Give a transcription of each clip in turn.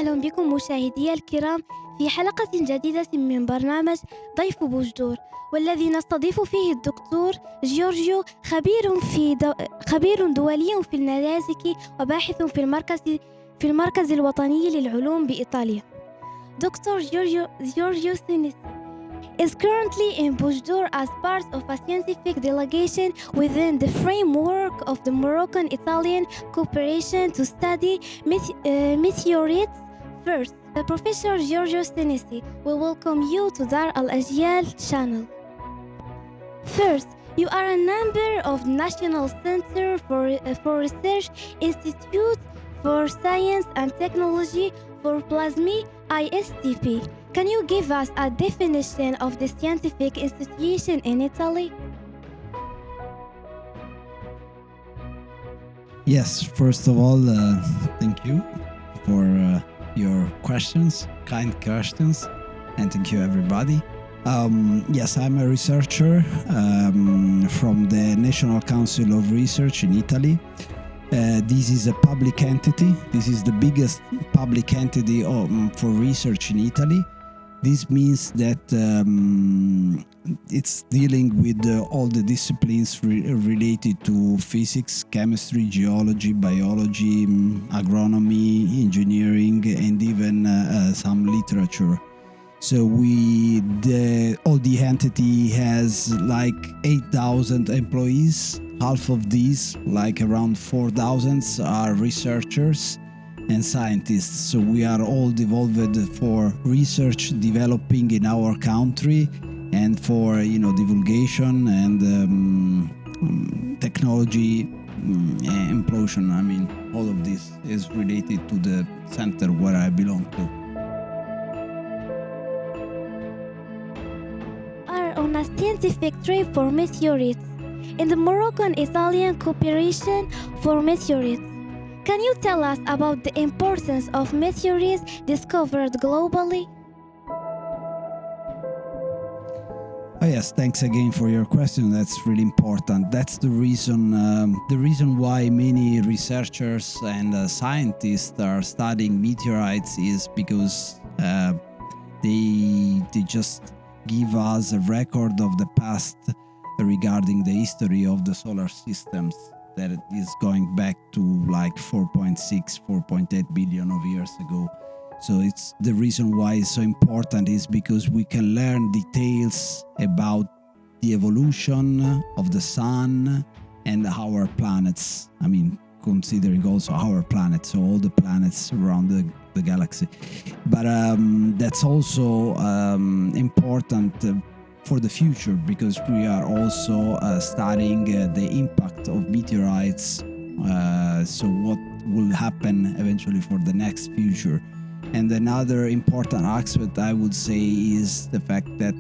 وسهلا بكم مشاهدي الكرام في حلقة جديدة من برنامج ضيف بوجدور، والذي نستضيف فيه الدكتور جيورجيو، خبير دولي في النيازك وباحث في المركز الوطني للعلوم بإيطاليا. Dr. Giorgio Senesi is currently in Boujdour as part of a scientific delegation within the framework of the Moroccan Italian cooperation to study meteorites. First, Professor Giorgio Senesi will welcome you to Dar al-Ajyal channel. First, you are a member of the National Center for Research Institute for Science and Technology for Plasmi ISTP. Can you give us a definition of the scientific institution in Italy? Yes, first of all, thank you for your questions, kind questions, and thank you everybody. Yes, I'm a researcher from the National Council of Research in Italy. This is a public entity. This is the biggest public entity for research in Italy. This means that it's dealing with all the disciplines related to physics, chemistry, geology, biology, agronomy, engineering, and even some literature. So all the entity has like 8,000 employees. Half of these, like around 4,000, are researchers and scientists. So we are all devolved for research developing in our country and for divulgation and technology implosion. I mean, all of this is related to the center where I belong to. Are on a scientific trip for meteorites in the Moroccan-Italian cooperation for meteorites. Can you tell us about the importance of meteorites discovered globally? Oh yes, thanks again for your question. That's really important. That's the reason why many researchers and scientists are studying meteorites is because they just give us a record of the past regarding the history of the solar systems that is going back to like 4.6, 4.8 billion of years ago. So it's the reason why it's so important is because we can learn details about the evolution of the sun and our planets. I mean, considering also our planet, so all the planets around the galaxy. But that's also important for the future because we are also studying the impact of meteorites. So what will happen eventually for the next future. And another important aspect I would say is the fact that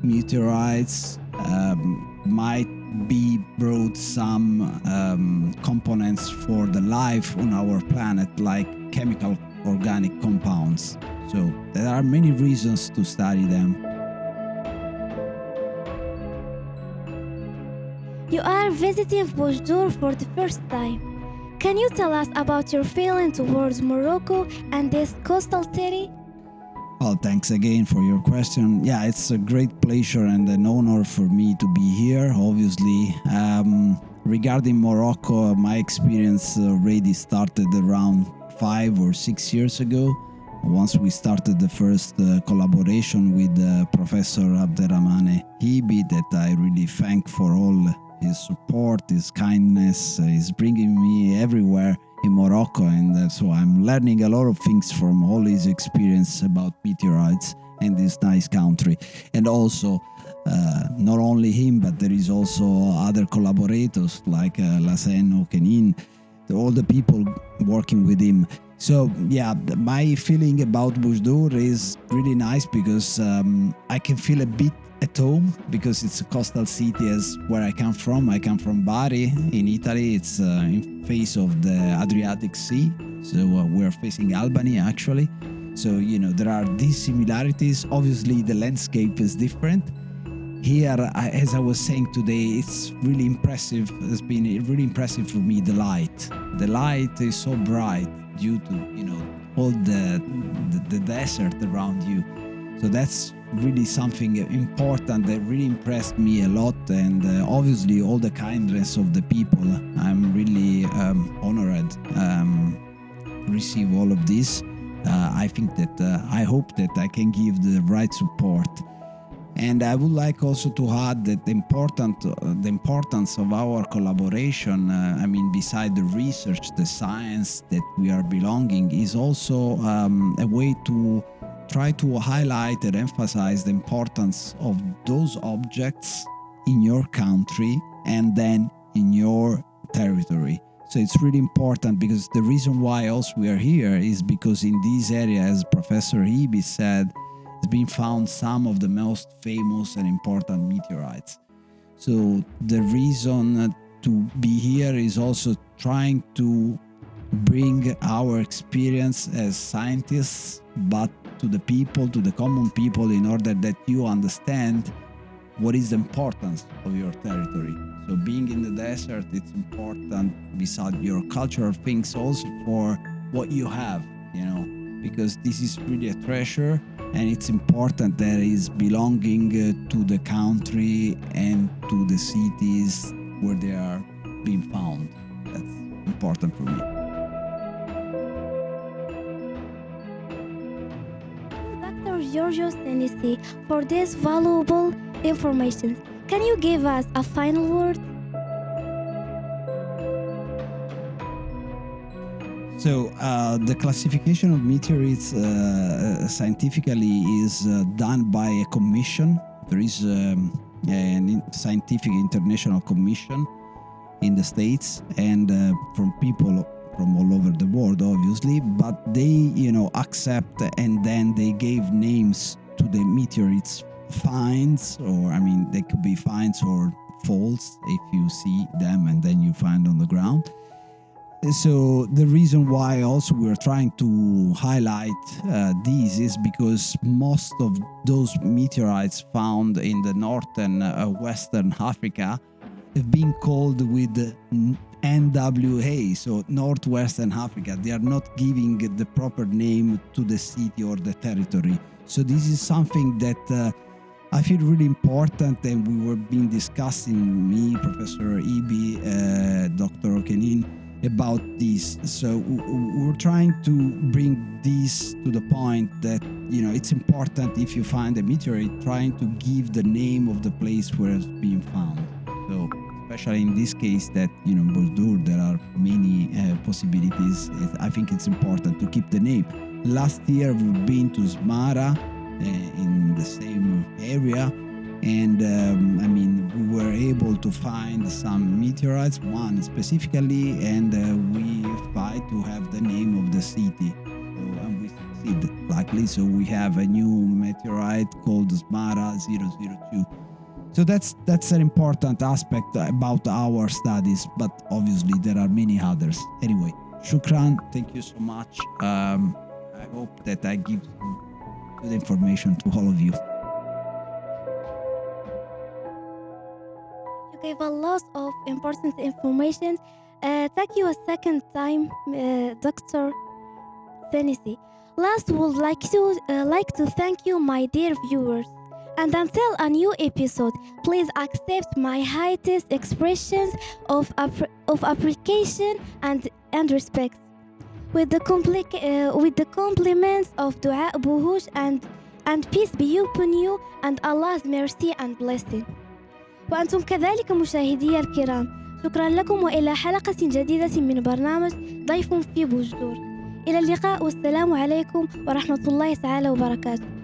meteorites might be brought some components for the life on our planet, like chemical organic compounds. So there are many reasons to study them. You are visiting Boujdour for the first time. Can you tell us about your feeling towards Morocco and this coastal city? Well, thanks again for your question. Yeah, it's a great pleasure and an honor for me to be here, obviously. Regarding Morocco, my experience already started around 5 or 6 years ago. Once we started the first collaboration with Professor Abderrahmane Hibi, that I really thank for all his support, his kindness. He's bringing me everywhere in Morocco, and so I'm learning a lot of things from all his experience about meteorites and this nice country. And also, not only him, but there is also other collaborators like Lassen Okenin, all the people working with him. So yeah, my feeling about Boujdour is really nice because I can feel a bit at home because it's a coastal city as where I come from. I come from Bari in Italy. It's in face of the Adriatic Sea. So we're facing Albany actually. So, there are these similarities. Obviously the landscape is different. Here, as I was saying today, it's really impressive. It's been really impressive for me, the light. The light is so bright due to, all the desert around you. So that's really something important that really impressed me a lot, and obviously all the kindness of the people. I'm really honored to receive all of this. I think that I hope that I can give the right support. And I would like also to add that the importance of our collaboration, beside the research, the science that we are belonging, is also a way to try to highlight and emphasize the importance of those objects in your country and then in your territory. So it's really important, because the reason why also we are here is because in this area, as Professor Ibi said, has been found some of the most famous and important meteorites. So the reason to be here is also trying to bring our experience as scientists, but to the people, to the common people, in order that you understand what is the importance of your territory. So being in the desert, it's important beside your cultural things also for what you have, because this is really a treasure, and it's important that it's belonging to the country and to the cities where they are being found. That's important for me. Dr. GIORGIO Senesi, for this valuable information, can you give us a final word? So the classification of meteorites scientifically is done by a commission. There is a scientific international commission in the States, and from people from all over the world, obviously, but they accept, and then they gave names to the meteorites finds, or they could be finds or faults if you see them and then you find on the ground. So the reason why also we're trying to highlight these is because most of those meteorites found in the northern western Africa have been called with NWA, so Northwestern Africa. They are not giving the proper name to the city or the territory. So this is something that I feel really important, and we were being discussing, me, Professor Ibi, Dr. Okenin, about this. So we're trying to bring this to the point that it's important, if you find a meteorite, trying to give the name of the place where it's being found. So especially in this case that Bojdur, there are many possibilities. I think it's important to keep the name. Last year we've been to Smara in the same area, and we were able to find some meteorites, one specifically, and we tried to have the name of the city, and we succeeded luckily. So we have a new meteorite called Smara 002. So that's an important aspect about our studies, but obviously there are many others. Anyway, shukran, thank you so much. I hope that I give some good information to all of you. You gave a lot of important information. Thank you a second time, Dr. Senesi. Last, would like to thank you, my dear viewers. And until a new episode, please accept my highest expressions of appreciation and respect. With the compliments of Dua Buhush and peace be upon you, and Allah's mercy and blessing. وأنتم كذلك مشاهدي الكرام، شكرا لكم، وإلى حلقة جديدة من برنامج ضيف في بوجدور. إلى اللقاء، والسلام عليكم ورحمة الله تعالى وبركاته.